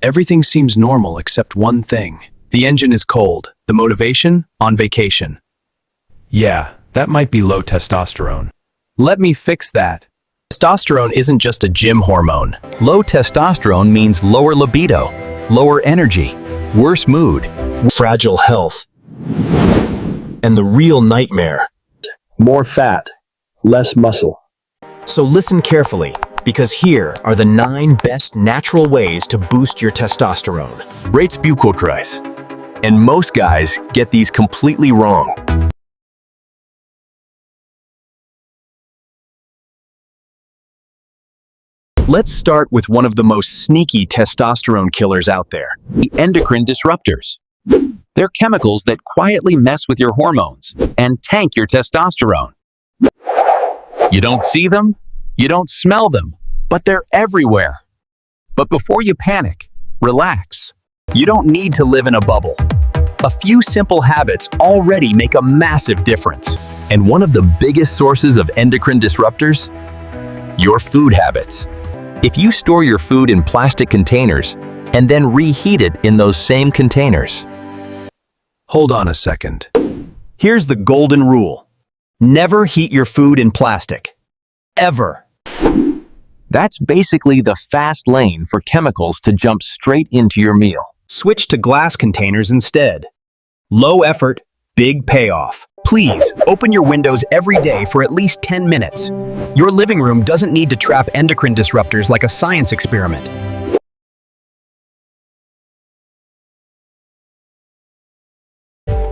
Everything seems normal except one thing. The engine is cold, the motivation, on vacation. Yeah, that might be low testosterone. Let me fix that. Testosterone isn't just a gym hormone. Low testosterone means lower libido, lower energy, worse mood, fragile health, and the real nightmare: more fat, less muscle. So listen carefully, because here are the 9 best natural ways to boost your testosterone. Reizbuchokreis. And most guys get these completely wrong. Let's start with one of the most sneaky testosterone killers out there, the endocrine disruptors. They're chemicals that quietly mess with your hormones and tank your testosterone. You don't see them, you don't smell them, but they're everywhere. But before you panic, relax. You don't need to live in a bubble. A few simple habits already make a massive difference. And one of the biggest sources of endocrine disruptors? Your food habits. If you store your food in plastic containers and then reheat it in those same containers. Hold on a second. Here's the golden rule. Never heat your food in plastic. Ever. That's basically the fast lane for chemicals to jump straight into your meal. Switch to glass containers instead. Low effort, big payoff. Please, open your windows every day for at least 10 minutes. Your living room doesn't need to trap endocrine disruptors like a science experiment.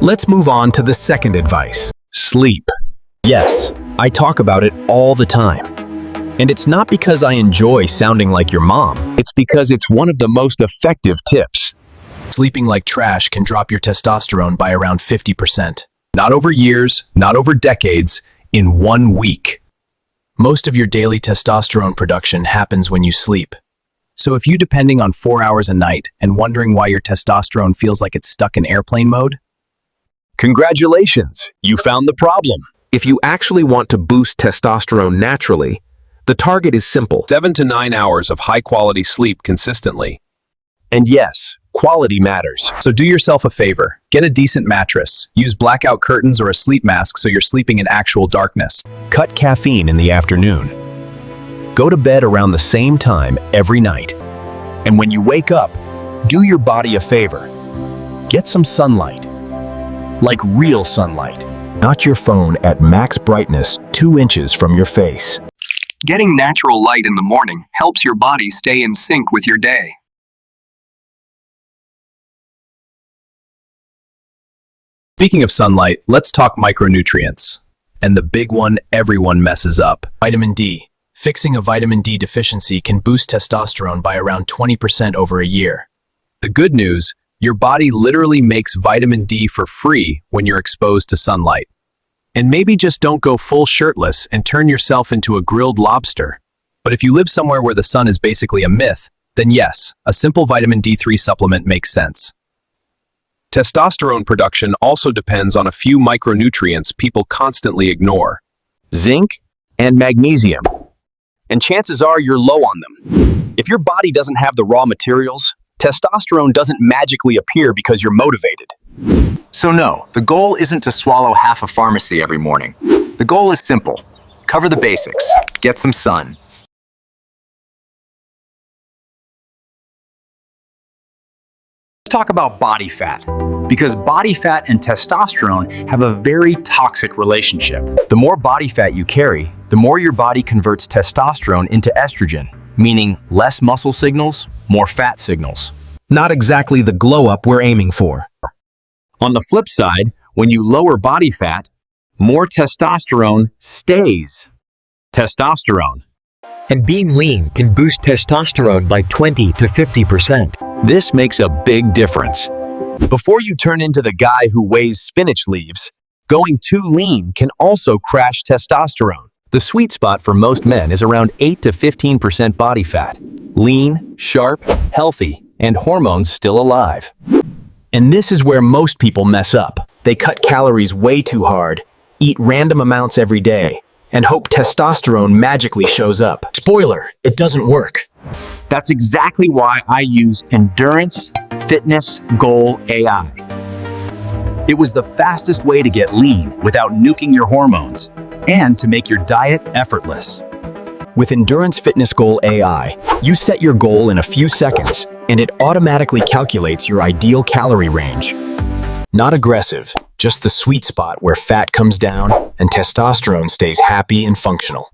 Let's move on to the second advice. Sleep. Yes, I talk about it all the time. And it's not because I enjoy sounding like your mom. It's because it's one of the most effective tips. Sleeping like trash can drop your testosterone by around 50%. Not over years, not over decades, in 1 week. Most of your daily testosterone production happens when you sleep. So if you're depending on 4 hours a night and wondering why your testosterone feels like it's stuck in airplane mode, congratulations, you found the problem. If you actually want to boost testosterone naturally, the target is simple. 7 to 9 hours of high-quality sleep consistently. And yes, quality matters. so do yourself a favor. Get a decent mattress. Use blackout curtains or a sleep mask so you're sleeping in actual darkness. Cut caffeine in the afternoon. Go to bed around the same time every night. And when you wake up, do your body a favor. Get some sunlight. Like real sunlight. Not your phone at max brightness 2 inches from your face. Getting natural light in the morning helps your body stay in sync with your day. Speaking of sunlight, let's talk micronutrients. And the big one everyone messes up, vitamin D. Fixing a vitamin D deficiency can boost testosterone by around 20% over a year. The good news, your body literally makes vitamin D for free when you're exposed to sunlight. And maybe just don't go full shirtless and turn yourself into a grilled lobster. But if you live somewhere where the sun is basically a myth, then yes, a simple vitamin D3 supplement makes sense. Testosterone production also depends on a few micronutrients people constantly ignore. Zinc and magnesium. And chances are you're low on them. If your body doesn't have the raw materials, testosterone doesn't magically appear because you're motivated. So no, the goal isn't to swallow half a pharmacy every morning. The goal is simple. Cover the basics. Get some sun. Let's talk about body fat, because body fat and testosterone have a very toxic relationship. The more body fat you carry, the more your body converts testosterone into estrogen, meaning less muscle signals, more fat signals. Not exactly the glow-up we're aiming for. On the flip side, when you lower body fat, more testosterone stays. Testosterone. And being lean can boost testosterone by 20 to 50%. This makes a big difference. Before you turn into the guy who weighs spinach leaves, going too lean can also crash testosterone. The sweet spot for most men is around 8 to 15% body fat. Lean, sharp, healthy, and hormones still alive. And this is where most people mess up. They cut calories way too hard, eat random amounts every day, and hope testosterone magically shows up. Spoiler, it doesn't work. That's exactly why I use Endurance Fitness Goal AI. It was the fastest way to get lean without nuking your hormones and to make your diet effortless. With Endurance Fitness Goal AI, you set your goal in a few seconds, and it automatically calculates your ideal calorie range. Not aggressive, just the sweet spot where fat comes down and testosterone stays happy and functional.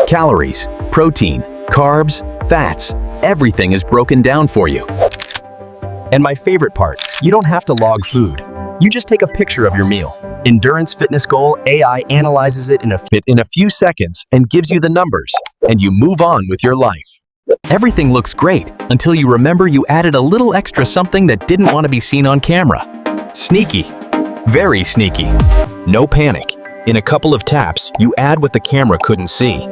Calories, protein, carbs, fats, everything is broken down for you. And my favorite part, you don't have to log food. You just take a picture of your meal. Endurance Fitness Goal AI analyzes it in a few seconds and gives you the numbers, and you move on with your life. Everything looks great until you remember you added a little extra something that didn't want to be seen on camera. Sneaky. Very sneaky. No panic. In a couple of taps, you add what the camera couldn't see.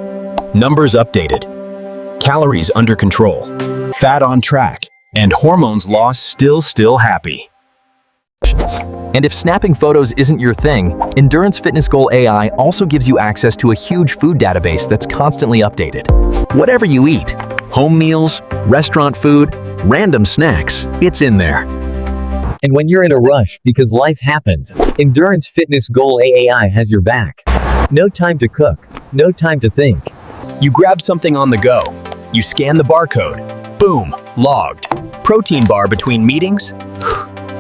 Numbers updated. Calories under control. Fat on track. And hormones lost still happy. And if snapping photos isn't your thing, Endurance Fitness Goal AI also gives you access to a huge food database that's constantly updated. Whatever you eat, home meals, restaurant food, random snacks, it's in there. And when you're in a rush because life happens, Endurance Fitness Goal AI has your back. No time to cook, no time to think. You grab something on the go. You scan the barcode. Boom, logged. Protein bar between meetings?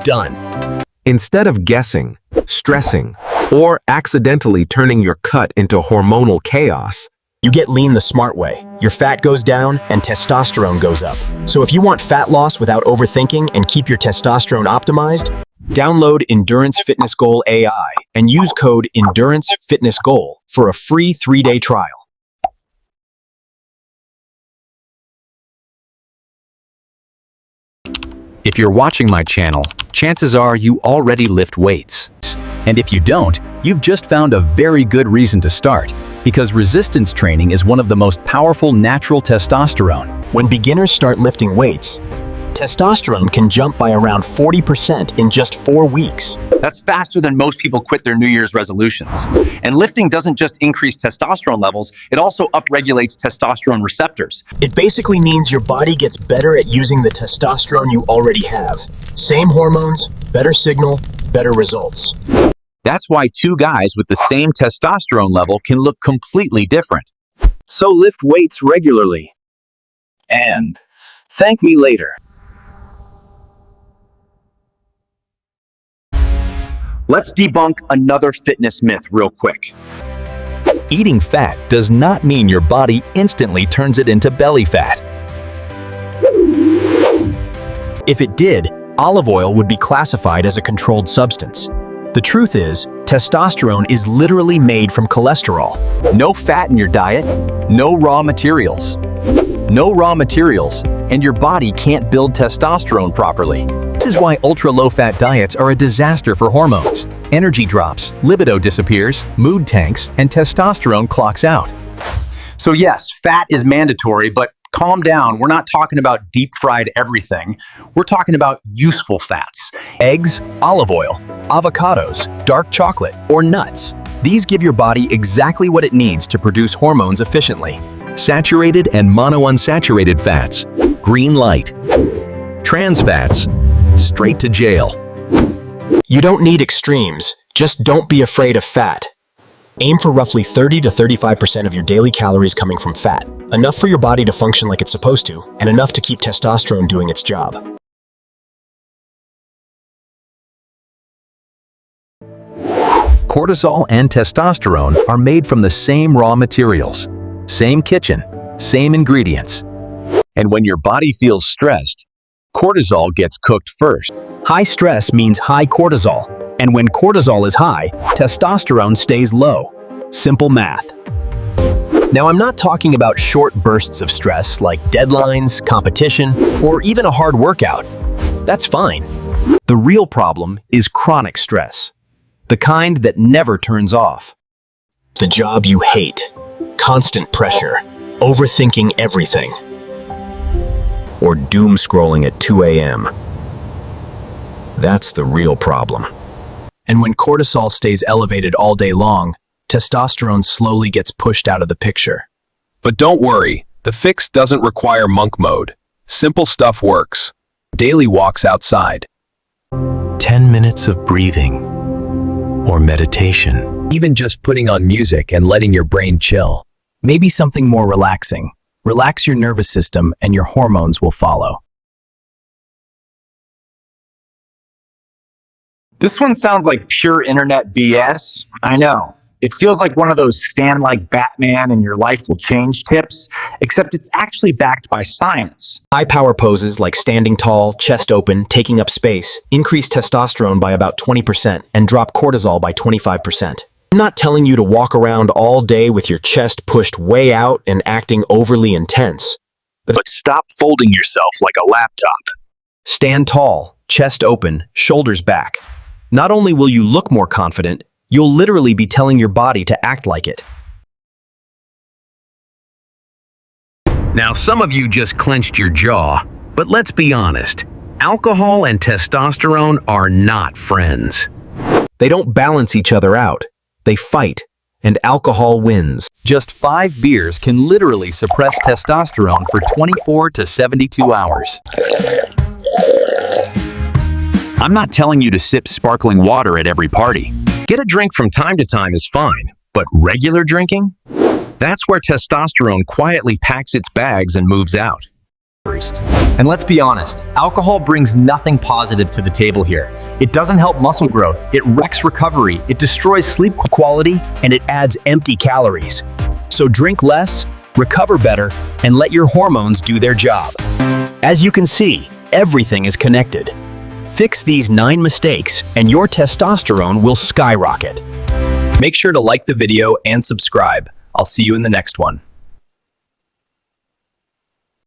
Done. Instead of guessing, stressing, or accidentally turning your cut into hormonal chaos, you get lean the smart way. Your fat goes down and testosterone goes up. So if you want fat loss without overthinking and keep your testosterone optimized, download Endurance Fitness Goal AI and use code Endurance Fitness Goal for a free 3-day trial. If you're watching my channel, chances are you already lift weights. And if you don't, you've just found a very good reason to start, because resistance training is one of the most powerful natural testosterone. When beginners start lifting weights, testosterone can jump by around 40% in just 4 weeks. That's faster than most people quit their New Year's resolutions. And lifting doesn't just increase testosterone levels, it also upregulates testosterone receptors. It basically means your body gets better at using the testosterone you already have. Same hormones, better signal, better results. That's why two guys with the same testosterone level can look completely different. So lift weights regularly. And thank me later. Let's debunk another fitness myth real quick. Eating fat does not mean your body instantly turns it into belly fat. If it did, olive oil would be classified as a controlled substance. The truth is, testosterone is literally made from cholesterol. No fat in your diet, no raw materials. No raw materials, and your body can't build testosterone properly. This is why ultra-low-fat diets are a disaster for hormones. Energy drops, libido disappears, mood tanks, and testosterone clocks out. So yes, fat is mandatory, but calm down. We're not talking about deep-fried everything. We're talking about useful fats. Eggs, olive oil, avocados, dark chocolate, or nuts. These give your body exactly what it needs to produce hormones efficiently. Saturated and monounsaturated fats, green light. Trans fats, straight to jail. You don't need extremes, just don't be afraid of fat. Aim for roughly 30 to 35% of your daily calories coming from fat, enough for your body to function like it's supposed to, and enough to keep testosterone doing its job. Cortisol and testosterone are made from the same raw materials, same kitchen, same ingredients. And when your body feels stressed, cortisol gets cooked first. High stress means high cortisol, and when cortisol is high, testosterone stays low. Simple math. Now, I'm not talking about short bursts of stress like deadlines, competition, or even a hard workout. That's fine. The real problem is chronic stress, the kind that never turns off. The job you hate, constant pressure, overthinking everything, or doom scrolling at 2 a.m. That's the real problem. And when cortisol stays elevated all day long, testosterone slowly gets pushed out of the picture. But don't worry, The fix doesn't require monk mode. Simple stuff works. Daily walks outside. 10 minutes of breathing or meditation. Even just putting on music and letting your brain chill. Maybe something more relaxing. Relax your nervous system and your hormones will follow. This one sounds like pure internet BS. I know. It feels like one of those stand like Batman and your life will change tips, except it's actually backed by science. High power poses like standing tall, chest open, taking up space, increase testosterone by about 20% and drop cortisol by 25%. I'm not telling you to walk around all day with your chest pushed way out and acting overly intense. But stop folding yourself like a laptop. Stand tall, chest open, shoulders back. Not only will you look more confident, you'll literally be telling your body to act like it. Now, some of you just clenched your jaw, but let's be honest. Alcohol and testosterone are not friends. They don't balance each other out. They fight, and alcohol wins. Just 5 beers can literally suppress testosterone for 24 to 72 hours. I'm not telling you to sip sparkling water at every party. Get a drink from time to time is fine, but regular drinking? That's where testosterone quietly packs its bags and moves out. And let's be honest, alcohol brings nothing positive to the table here. It doesn't help muscle growth, it wrecks recovery, it destroys sleep quality, And it adds empty calories. So drink less, recover better, and let your hormones do their job. As you can see, everything is connected. Fix these 9 mistakes and your testosterone will skyrocket. Make sure to like the video and subscribe. I'll see you in the next one.